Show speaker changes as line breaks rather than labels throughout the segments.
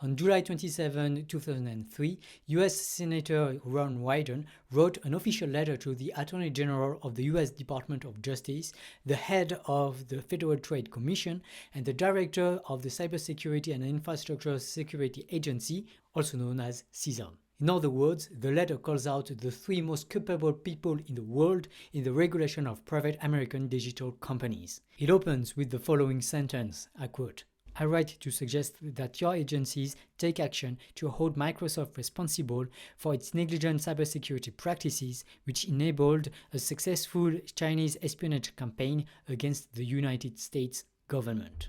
On July 27, 2003, US Senator Ron Wyden wrote an official letter to the Attorney General of the US Department of Justice, the head of the Federal Trade Commission, and the director of the Cybersecurity and Infrastructure Security Agency, also known as CISA. In other words, the letter calls out the three most culpable people in the world in the regulation of private American digital companies. It opens with the following sentence, I quote, "I write to suggest that your agencies take action to hold Microsoft responsible for its negligent cybersecurity practices, which enabled a successful Chinese espionage campaign against the United States government."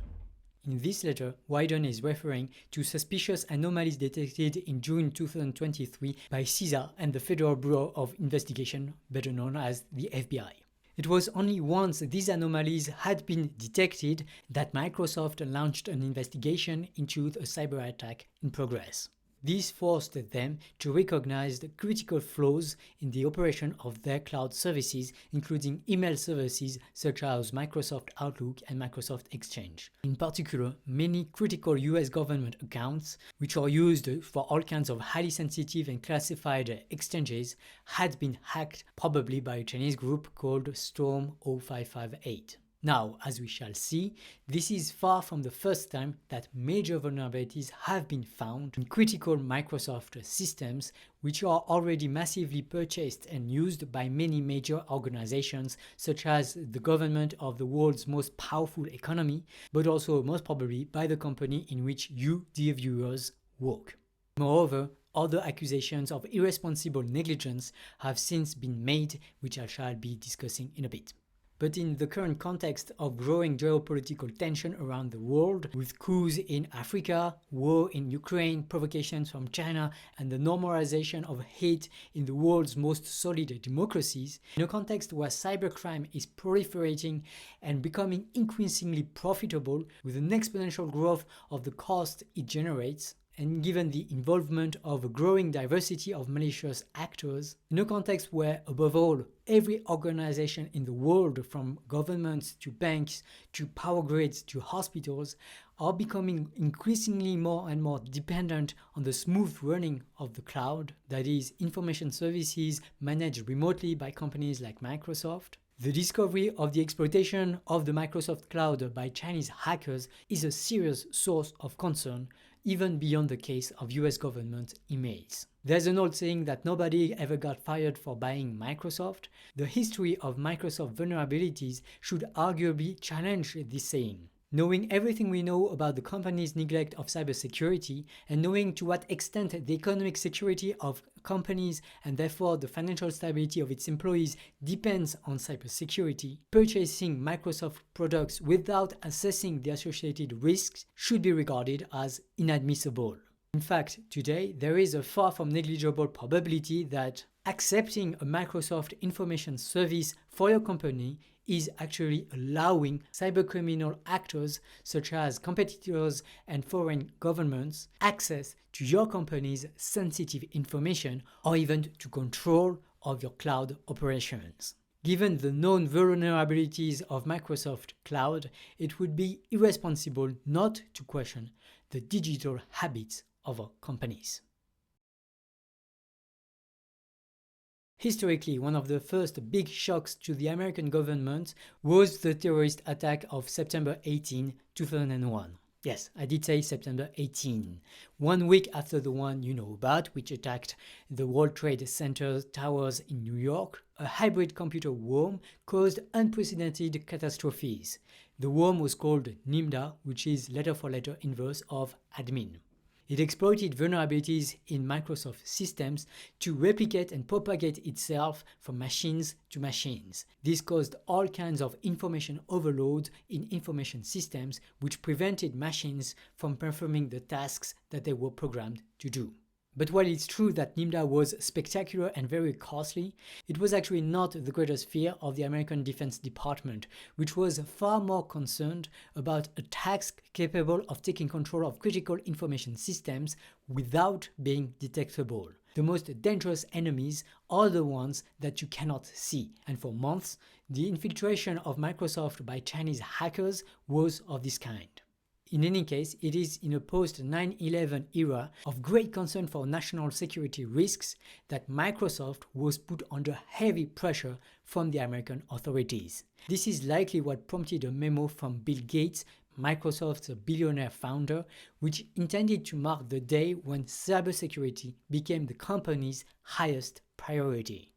In this letter, Wyden is referring to suspicious anomalies detected in June 2023 by CISA and the Federal Bureau of Investigation, better known as the FBI. It was only once these anomalies had been detected that Microsoft launched an investigation into a cyber attack in progress. This forced them to recognize the critical flaws in the operation of their cloud services, including email services such as Microsoft Outlook and Microsoft Exchange. In particular, many critical US government accounts, which are used for all kinds of highly sensitive and classified exchanges, had been hacked, probably by a Chinese group called Storm 0558. Now, as we shall see, this is far from the first time that major vulnerabilities have been found in critical Microsoft systems, which are already massively purchased and used by many major organizations, such as the government of the world's most powerful economy, but also most probably by the company in which you, dear viewers, work. Moreover, other accusations of irresponsible negligence have since been made, which I shall be discussing in a bit. But in the current context of growing geopolitical tension around the world, with coups in Africa, war in Ukraine, provocations from China, and the normalization of hate in the world's most solid democracies, in a context where cybercrime is proliferating and becoming increasingly profitable with an exponential growth of the cost it generates, and given the involvement of a growing diversity of malicious actors, in a context where, above all, every organization in the world, from governments to banks to power grids to hospitals, are becoming increasingly more and more dependent on the smooth running of the cloud, that is, information services managed remotely by companies like Microsoft, the discovery of the exploitation of the Microsoft cloud by Chinese hackers is a serious source of concern, even beyond the case of US government emails. There's an old saying that nobody ever got fired for buying Microsoft. The history of Microsoft vulnerabilities should arguably challenge this saying. Knowing everything we know about the company's neglect of cybersecurity, and knowing to what extent the economic security of companies and therefore the financial stability of its employees depends on cybersecurity, purchasing Microsoft products without assessing the associated risks should be regarded as inadmissible. In fact, today there is a far from negligible probability that accepting a Microsoft information service for your company is actually allowing cybercriminal actors such as competitors and foreign governments access to your company's sensitive information or even to control of your cloud operations. Given the known vulnerabilities of Microsoft Cloud, it would be irresponsible not to question the digital habits of our companies. Historically, one of the first big shocks to the American government was the terrorist attack of September 18, 2001. Yes, I did say September 18. 1 week after the one you know about, which attacked the World Trade Center towers in New York, a hybrid computer worm caused unprecedented catastrophes. The worm was called NIMDA, which is letter for letter inverse of admin. It exploited vulnerabilities in Microsoft systems to replicate and propagate itself from machines to machines. This caused all kinds of information overload in information systems, which prevented machines from performing the tasks that they were programmed to do. But while it's true that NIMDA was spectacular and very costly, it was actually not the greatest fear of the American Defense Department, which was far more concerned about attacks capable of taking control of critical information systems without being detectable. The most dangerous enemies are the ones that you cannot see, and for months, the infiltration of Microsoft by Chinese hackers was of this kind. In any case, it is in a post-9/11 era of great concern for national security risks that Microsoft was put under heavy pressure from the American authorities. This is likely what prompted a memo from Bill Gates, Microsoft's billionaire founder, which intended to mark the day when cybersecurity became the company's highest priority.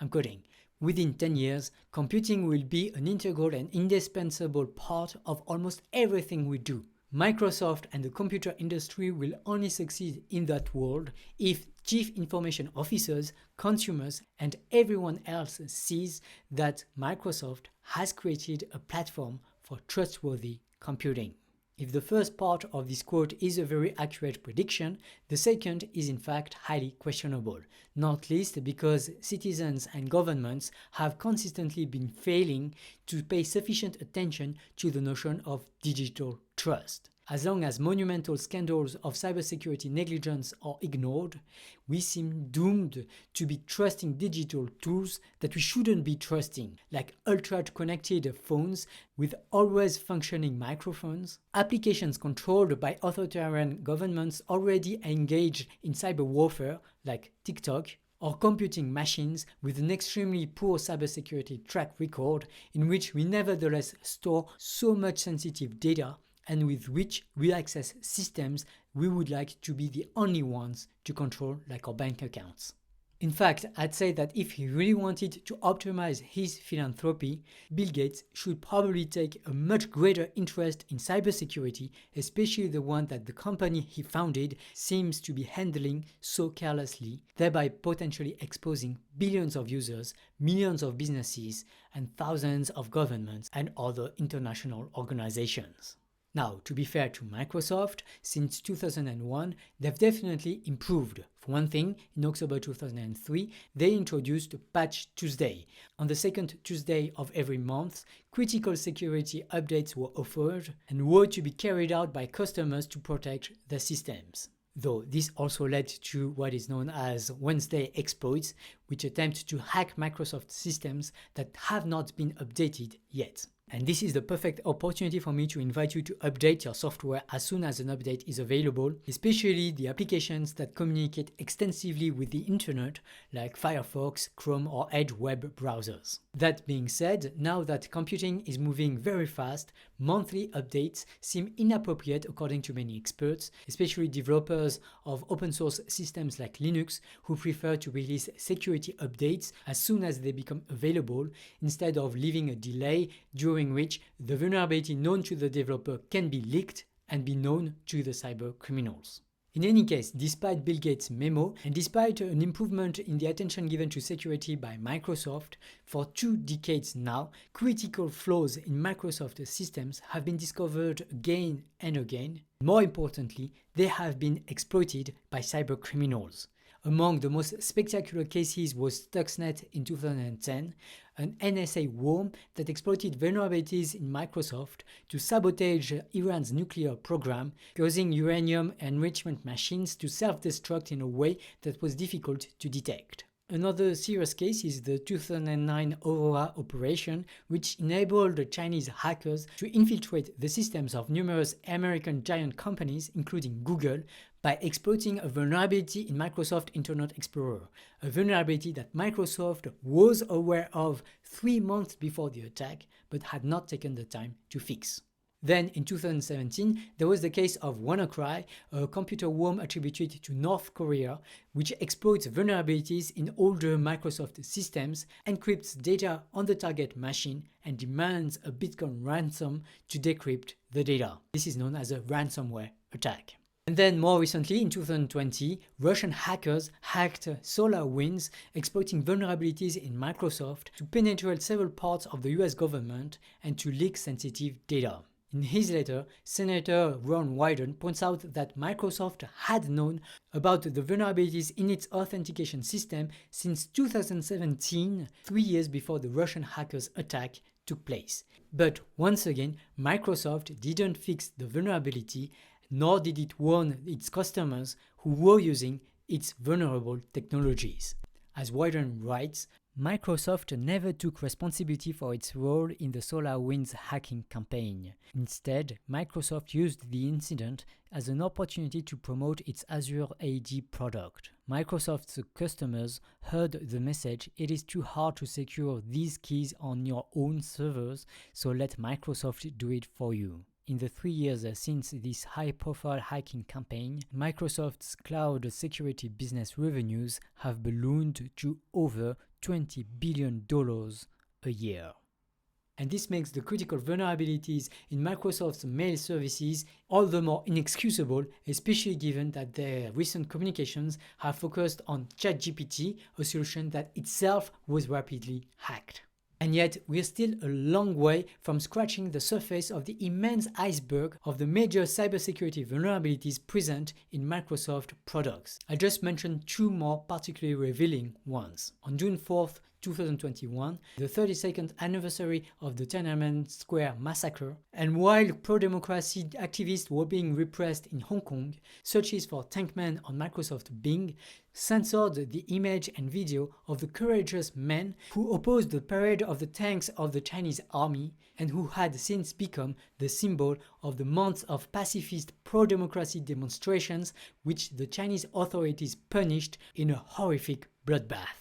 I'm quoting, "Within 10 years, computing will be an integral and indispensable part of almost everything we do. Microsoft and the computer industry will only succeed in that world if chief information officers, consumers, and everyone else sees that Microsoft has created a platform for trustworthy computing." If the first part of this quote is a very accurate prediction, the second is in fact highly questionable, not least because citizens and governments have consistently been failing to pay sufficient attention to the notion of digital trust. As long as monumental scandals of cybersecurity negligence are ignored, we seem doomed to be trusting digital tools that we shouldn't be trusting, like ultra-connected phones with always functioning microphones, applications controlled by authoritarian governments already engaged in cyber warfare, like TikTok, or computing machines with an extremely poor cybersecurity track record in which we nevertheless store so much sensitive data and with which we access systems we would like to be the only ones to control, like our bank accounts. In fact, I'd say that if he really wanted to optimize his philanthropy, Bill Gates should probably take a much greater interest in cybersecurity, especially the one that the company he founded seems to be handling so carelessly, thereby potentially exposing billions of users, millions of businesses, and thousands of governments and other international organizations. Now, to be fair to Microsoft, since 2001, they've definitely improved. For one thing, in October 2003, they introduced Patch Tuesday. On the second Tuesday of every month, critical security updates were offered and were to be carried out by customers to protect their systems. Though this also led to what is known as Wednesday exploits, which attempt to hack Microsoft systems that have not been updated yet. And this is the perfect opportunity for me to invite you to update your software as soon as an update is available, especially the applications that communicate extensively with the internet, like Firefox, Chrome, or Edge web browsers. That being said, now that computing is moving very fast, monthly updates seem inappropriate according to many experts, especially developers of open source systems like Linux, who prefer to release security updates as soon as they become available, instead of leaving a delay during which the vulnerability known to the developer can be leaked and be known to the cyber criminals. In any case, despite Bill Gates' memo and despite an improvement in the attention given to security by Microsoft, for 2 decades now, critical flaws in Microsoft systems have been discovered again and again. More importantly, they have been exploited by cyber criminals. Among the most spectacular cases was Stuxnet in 2010, an NSA worm that exploited vulnerabilities in Microsoft to sabotage Iran's nuclear program, causing uranium enrichment machines to self-destruct in a way that was difficult to detect. Another serious case is the 2009 Aurora operation, which enabled Chinese hackers to infiltrate the systems of numerous American giant companies, including Google, by exploiting a vulnerability in Microsoft Internet Explorer, a vulnerability that Microsoft was aware of 3 months before the attack, but had not taken the time to fix. Then, in 2017, there was the case of WannaCry, a computer worm attributed to North Korea, which exploits vulnerabilities in older Microsoft systems, encrypts data on the target machine, and demands a Bitcoin ransom to decrypt the data. This is known as a ransomware attack. And then more recently, in 2020, Russian hackers hacked SolarWinds, exploiting vulnerabilities in Microsoft to penetrate several parts of the US government and to leak sensitive data. In his letter, Senator Ron Wyden points out that Microsoft had known about the vulnerabilities in its authentication system since 2017, 3 years before the Russian hackers' attack took place. But once again, Microsoft didn't fix the vulnerability, nor did it warn its customers who were using its vulnerable technologies. As Wyden writes, Microsoft never took responsibility for its role in the SolarWinds hacking campaign. Instead, Microsoft used the incident as an opportunity to promote its Azure AD product. Microsoft's customers heard the message, "It is too hard to secure these keys on your own servers, so let Microsoft do it for you." In the 3 years since this high-profile hacking campaign, Microsoft's cloud security business revenues have ballooned to over $20 billion a year. And this makes the critical vulnerabilities in Microsoft's mail services all the more inexcusable, especially given that their recent communications have focused on ChatGPT, a solution that itself was rapidly hacked. And yet, we're still a long way from scratching the surface of the immense iceberg of the major cybersecurity vulnerabilities present in Microsoft products. I just mentioned 2 more particularly revealing ones. On June 4th, 2021, the 32nd anniversary of the Tiananmen Square massacre, and while pro-democracy activists were being repressed in Hong Kong, searches for Tankman on Microsoft Bing censored the image and video of the courageous men who opposed the parade of the tanks of the Chinese army and who had since become the symbol of the months of pacifist pro-democracy demonstrations which the Chinese authorities punished in a horrific bloodbath.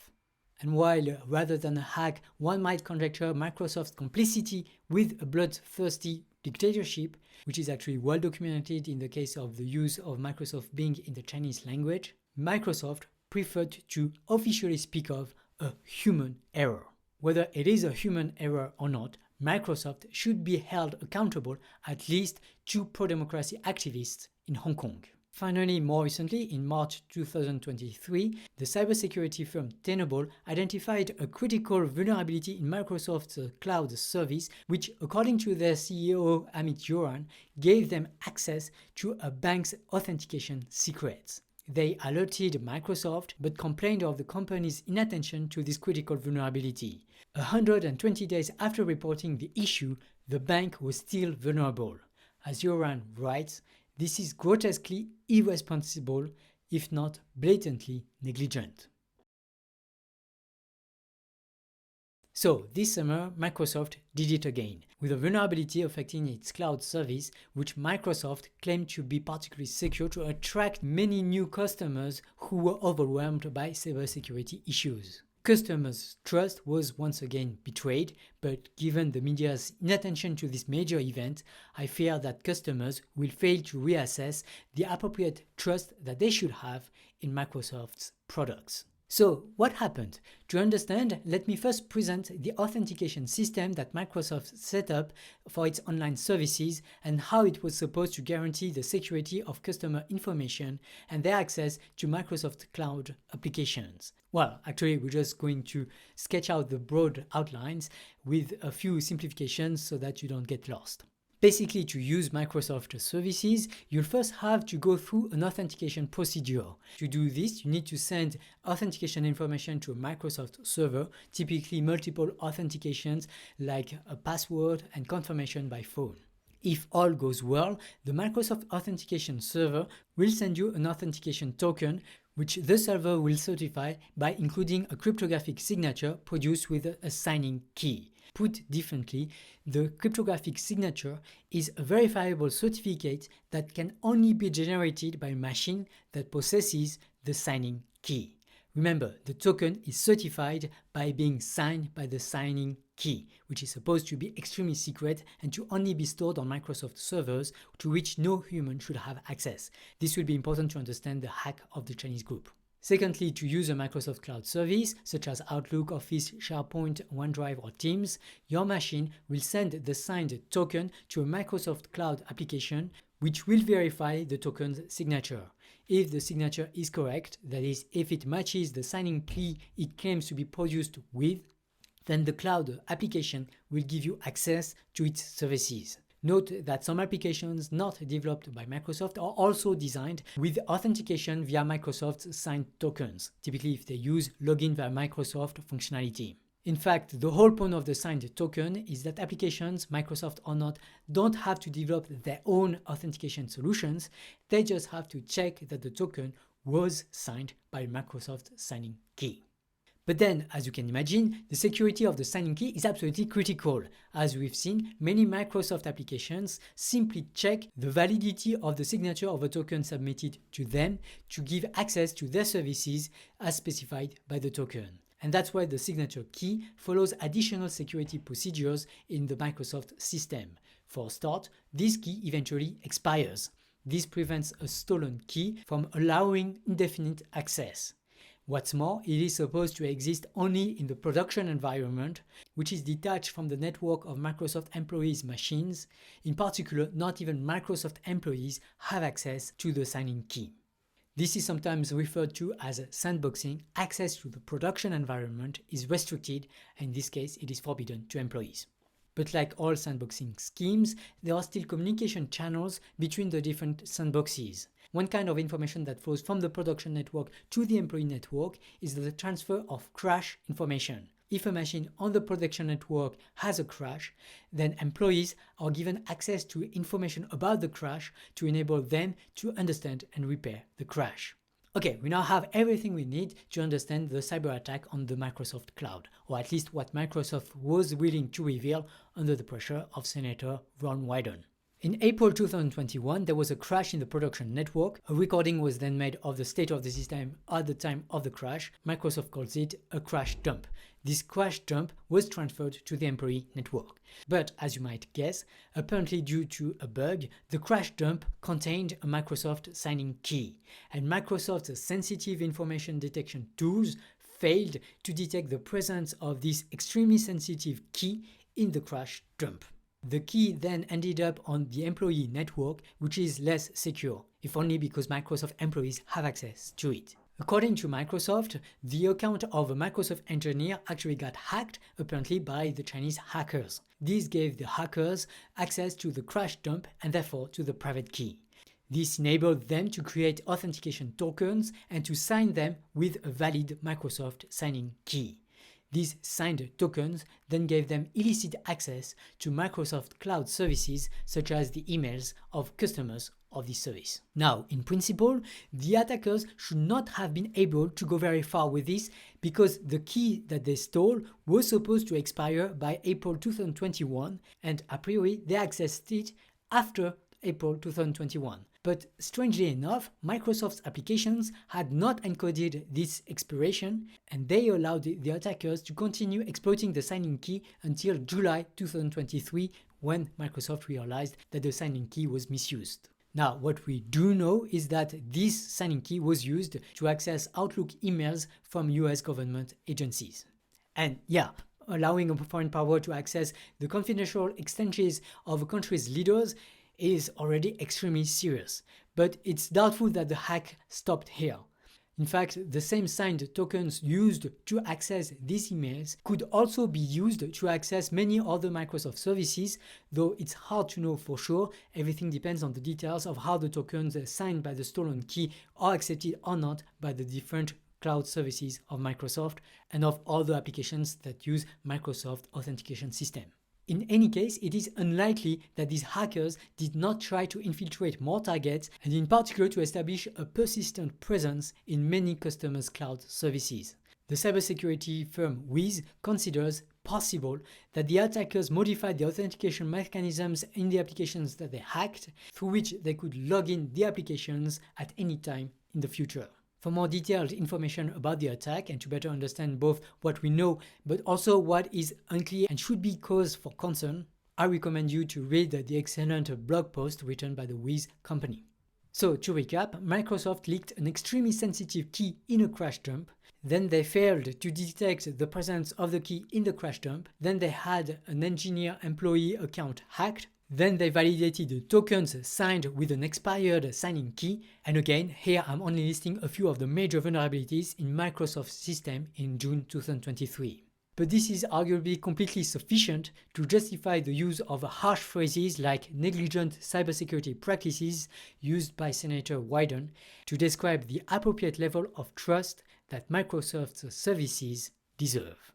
And while, rather than a hack, one might conjecture Microsoft's complicity with a bloodthirsty dictatorship, which is actually well documented in the case of the use of Microsoft Bing in the Chinese language, Microsoft preferred to officially speak of a human error. Whether it is a human error or not, Microsoft should be held accountable at least to pro-democracy activists in Hong Kong. Finally, more recently, in March 2023, the cybersecurity firm Tenable identified a critical vulnerability in Microsoft's cloud service, which, according to their CEO Amit Yoran, gave them access to a bank's authentication secrets. They alerted Microsoft but complained of the company's inattention to this critical vulnerability. 120 days after reporting the issue, the bank was still vulnerable. As Yoran writes, "This is grotesquely irresponsible, if not blatantly negligent." So, this summer, Microsoft did it again, with a vulnerability affecting its cloud service, which Microsoft claimed to be particularly secure to attract many new customers who were overwhelmed by cybersecurity issues. Customers' trust was once again betrayed, but given the media's inattention to this major event, I fear that customers will fail to reassess the appropriate trust that they should have in Microsoft's products. So, what happened? To understand, let me first present the authentication system that Microsoft set up for its online services and how it was supposed to guarantee the security of customer information and their access to Microsoft Cloud applications. Well, actually, we're just going to sketch out the broad outlines with a few simplifications so that you don't get lost. Basically, to use Microsoft services, you'll first have to go through an authentication procedure. To do this, you need to send authentication information to a Microsoft server, typically multiple authentications like a password and confirmation by phone. If all goes well, the Microsoft Authentication Server will send you an authentication token, which the server will certify by including a cryptographic signature produced with a signing key. Put differently, the cryptographic signature is a verifiable certificate that can only be generated by a machine that possesses the signing key. Remember, the token is certified by being signed by the signing key, which is supposed to be extremely secret and to only be stored on Microsoft servers to which no human should have access. This will be important to understand the hack of the Chinese group. Secondly, to use a Microsoft Cloud service, such as Outlook, Office, SharePoint, OneDrive, or Teams, your machine will send the signed token to a Microsoft Cloud application, which will verify the token's signature. If the signature is correct, that is, if it matches the signing key it claims to be produced with, then the cloud application will give you access to its services. Note that some applications not developed by Microsoft are also designed with authentication via Microsoft's signed tokens, typically if they use login via Microsoft functionality. In fact, the whole point of the signed token is that applications, Microsoft or not, don't have to develop their own authentication solutions. They just have to check that the token was signed by Microsoft signing key. But then, as you can imagine, the security of the signing key is absolutely critical. As we've seen, many Microsoft applications simply check the validity of the signature of a token submitted to them to give access to their services as specified by the token. And that's why the signature key follows additional security procedures in the Microsoft system. For a start, this key eventually expires. This prevents a stolen key from allowing indefinite access. What's more, it is supposed to exist only in the production environment, which is detached from the network of Microsoft employees' machines. In particular, not even Microsoft employees have access to the signing key. This is sometimes referred to as sandboxing. Access to the production environment is restricted, and in this case, it is forbidden to employees. But like all sandboxing schemes, there are still communication channels between the different sandboxes. One kind of information that flows from the production network to the employee network is the transfer of crash information. If a machine on the production network has a crash, then employees are given access to information about the crash to enable them to understand and repair the crash. Okay, we now have everything we need to understand the cyber attack on the Microsoft cloud, or at least what Microsoft was willing to reveal under the pressure of Senator Ron Wyden. In April 2021, there was a crash in the production network. A recording was then made of the state of the system at the time of the crash. Microsoft calls it a crash dump. This crash dump was transferred to the employee network. But as you might guess, apparently due to a bug, the crash dump contained a Microsoft signing key. And Microsoft's sensitive information detection tools failed to detect the presence of this extremely sensitive key in the crash dump. The key then ended up on the employee network, which is less secure, if only because Microsoft employees have access to it. According to Microsoft, the account of a Microsoft engineer actually got hacked, apparently by the Chinese hackers. This gave the hackers access to the crash dump and therefore to the private key. This enabled them to create authentication tokens and to sign them with a valid Microsoft signing key. These signed tokens then gave them illicit access to Microsoft cloud services such as the emails of customers of this service. Now, in principle, the attackers should not have been able to go very far with this because the key that they stole was supposed to expire by April 2021 and a priori they accessed it after April 2021. But strangely enough, Microsoft's applications had not encoded this expiration and they allowed the attackers to continue exploiting the signing key until July 2023 when Microsoft realized that the signing key was misused. Now, what we do know is that this signing key was used to access Outlook emails from US government agencies. And yeah, allowing a foreign power to access the confidential exchanges of a country's leaders is already extremely serious, but it's doubtful that the hack stopped here. In fact, the same signed tokens used to access these emails could also be used to access many other Microsoft services, though it's hard to know for sure. Everything depends on the details of how the tokens signed by the stolen key are accepted or not by the different cloud services of Microsoft and of other applications that use Microsoft authentication system. In any case, it is unlikely that these hackers did not try to infiltrate more targets and in particular to establish a persistent presence in many customers' cloud services. The cybersecurity firm Wiz considers possible that the attackers modified the authentication mechanisms in the applications that they hacked, through which they could log in the applications at any time in the future. For more detailed information about the attack and to better understand both what we know but also what is unclear and should be cause for concern, I recommend you to read the excellent blog post written by the Wiz company. So to recap, Microsoft leaked an extremely sensitive key in a crash dump, then they failed to detect the presence of the key in the crash dump, then they had an engineer employee account hacked, then they validated the tokens signed with an expired signing key, and again, here I'm only listing a few of the major vulnerabilities in Microsoft's system in June 2023. But this is arguably completely sufficient to justify the use of harsh phrases like negligent cybersecurity practices used by Senator Wyden to describe the appropriate level of trust that Microsoft's services deserve.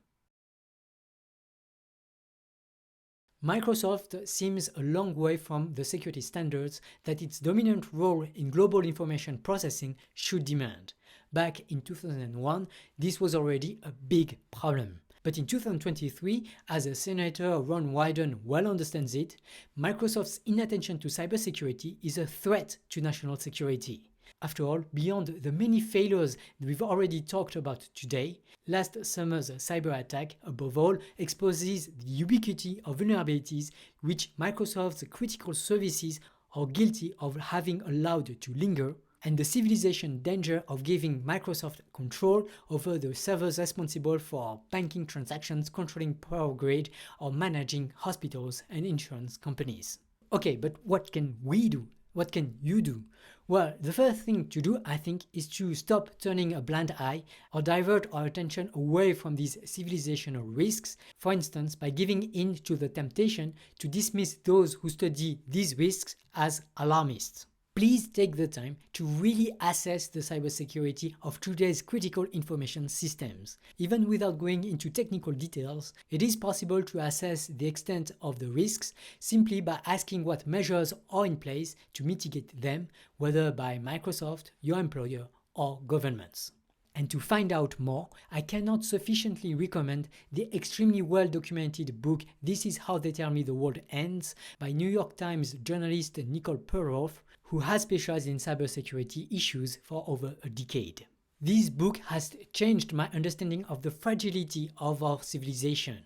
Microsoft seems a long way from the security standards that its dominant role in global information processing should demand. Back in 2001, this was already a big problem. But in 2023, as Senator Ron Wyden well understands it, Microsoft's inattention to cybersecurity is a threat to national security. After all, beyond the many failures we've already talked about today, last summer's cyber attack, above all, exposes the ubiquity of vulnerabilities which Microsoft's critical services are guilty of having allowed to linger, and the civilization danger of giving Microsoft control over the servers responsible for banking transactions, controlling power grid, or managing hospitals and insurance companies. Okay, but what can we do? What can you do? Well, the first thing to do, I think, is to stop turning a blind eye or divert our attention away from these civilizational risks, for instance, by giving in to the temptation to dismiss those who study these risks as alarmists. Please take the time to really assess the cybersecurity of today's critical information systems. Even without going into technical details, it is possible to assess the extent of the risks simply by asking what measures are in place to mitigate them, whether by Microsoft, your employer, or governments. And to find out more, I cannot sufficiently recommend the extremely well-documented book This Is How They Tell Me the World Ends by New York Times journalist Nicole Perloff, who has specialized in cybersecurity issues for over a decade. This book has changed my understanding of the fragility of our civilization,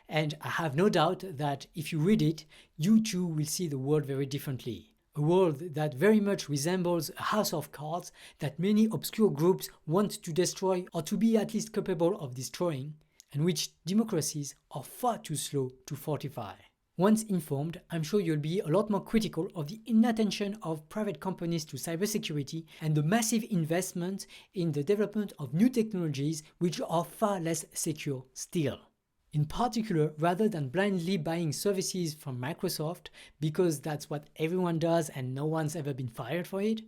and I have no doubt that if you read it, you too will see the world very differently. A world that very much resembles a house of cards that many obscure groups want to destroy or to be at least capable of destroying, and which democracies are far too slow to fortify. Once informed, I'm sure you'll be a lot more critical of the inattention of private companies to cybersecurity and the massive investment in the development of new technologies which are far less secure still. In particular, rather than blindly buying services from Microsoft, because that's what everyone does and no one's ever been fired for it,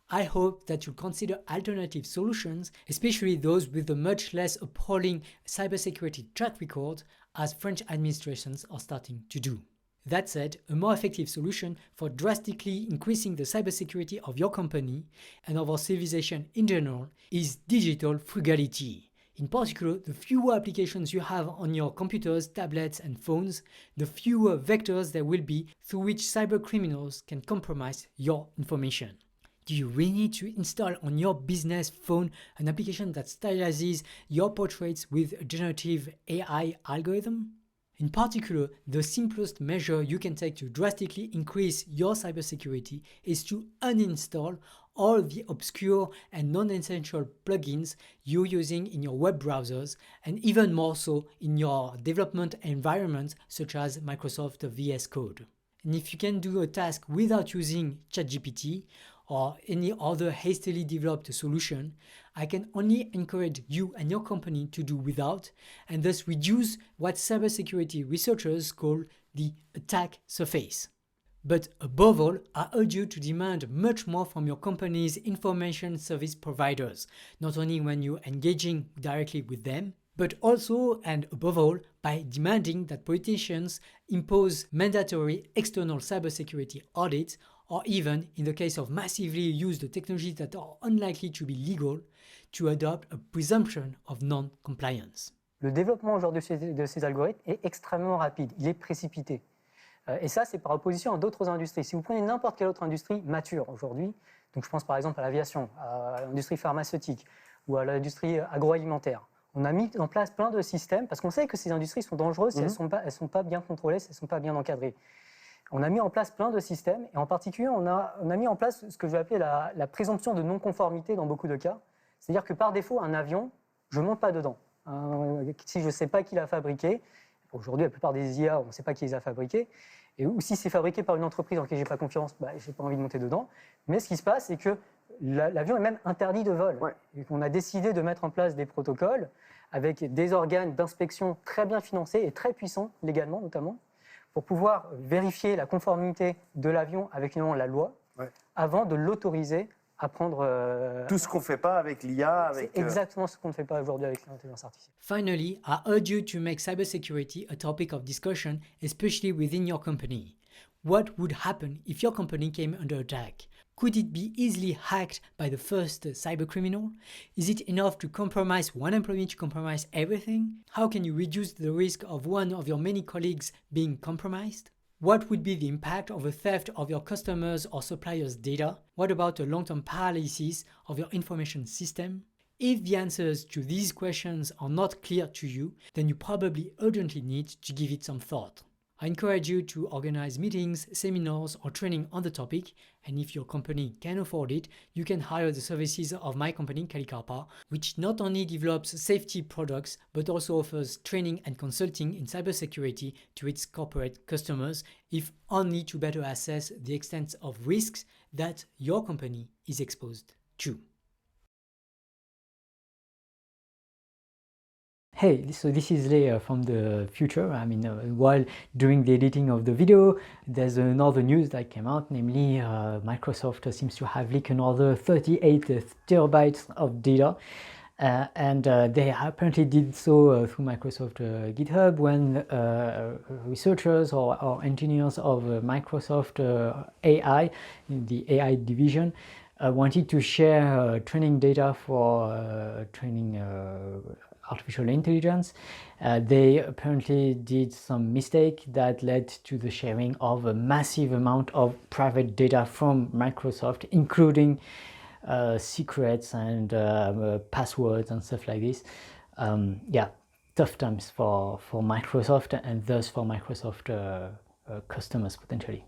I hope that you consider alternative solutions, especially those with a much less appalling cybersecurity track record, as French administrations are starting to do. That said, a more effective solution for drastically increasing the cybersecurity of your company and of our civilization in general is digital frugality. In particular, the fewer applications you have on your computers, tablets, and phones, the fewer vectors there will be through which cybercriminals can compromise your information. Do you really need to install on your business phone an application that stylizes your portraits with a generative AI algorithm? In particular, the simplest measure you can take to drastically increase your cybersecurity is to uninstall all the obscure and non-essential plugins you're using in your web browsers, and even more so in your development environments such as Microsoft VS Code. And if you can do a task without using ChatGPT or any other hastily developed solution, I can only encourage you and your company to do without, and thus reduce what cybersecurity researchers call the attack surface. But above all, I urge you to demand much more from your company's information service providers, not only when you're engaging directly with them, but also and above all by demanding that politicians impose mandatory external cybersecurity audits, or even, in the case of massively used technologies that are unlikely to be legal, to adopt a presumption of non-compliance.
Le développement aujourd'hui de ces algorithmes est extrêmement rapide, il est précipité. Et ça, c'est par opposition à d'autres industries. Si vous prenez n'importe quelle autre industrie mature aujourd'hui, donc je pense par exemple à l'aviation, à l'industrie pharmaceutique ou à l'industrie agroalimentaire, on a mis en place plein de systèmes, parce qu'on sait que ces industries sont dangereuses si elles ne sont pas bien contrôlées, si elles ne sont pas bien encadrées. On a mis en place plein de systèmes, et en particulier, on a mis en place ce que je vais appeler la présomption de non-conformité dans beaucoup de cas. C'est-à-dire que par défaut, un avion, je ne monte pas dedans. Si je ne sais pas qui l'a fabriqué, aujourd'hui, la plupart des IA, on ne sait pas qui les a fabriqués, ou si c'est fabriqué par une entreprise en laquelle je n'ai pas confiance, je n'ai pas envie de monter dedans. Mais ce qui se passe, c'est que l'avion est même interdit de vol. Ouais. Et on a décidé de mettre en place des protocoles avec des organes d'inspection très bien financés et très puissants, légalement notamment, pour pouvoir vérifier la conformité de l'avion avec la loi, avant de l'autoriser à prendre...
Tout ce qu'on ne fait pas avec l'IA.
C'est exactement ce qu'on ne fait pas aujourd'hui avec l'intelligence artificielle.
Finally, I urge you to make cybersecurity a topic of discussion, especially within your company. What would happen if your company came under attack? Could it be easily hacked by the first cybercriminal? Is it enough to compromise one employee to compromise everything? How can you reduce the risk of one of your many colleagues being compromised? What would be the impact of a theft of your customers' or suppliers' data? What about a long-term paralysis of your information system? If the answers to these questions are not clear to you, then you probably urgently need to give it some thought. I encourage you to organize meetings, seminars, or training on the topic, and if your company can afford it, you can hire the services of my company, Calicarpa, which not only develops safety products, but also offers training and consulting in cybersecurity to its corporate customers, if only to better assess the extent of risks that your company is exposed to. Hey, so this is Leah from the future. While doing the editing of the video, there's another news that came out, namely Microsoft seems to have leaked another 38 terabytes of data. They apparently did so through Microsoft GitHub when researchers or engineers of Microsoft AI, the AI division, wanted to share training data for training artificial intelligence. They apparently did some mistake that led to the sharing of a massive amount of private data from Microsoft, including secrets and passwords and stuff like this. Yeah, tough times for Microsoft and thus for Microsoft customers potentially.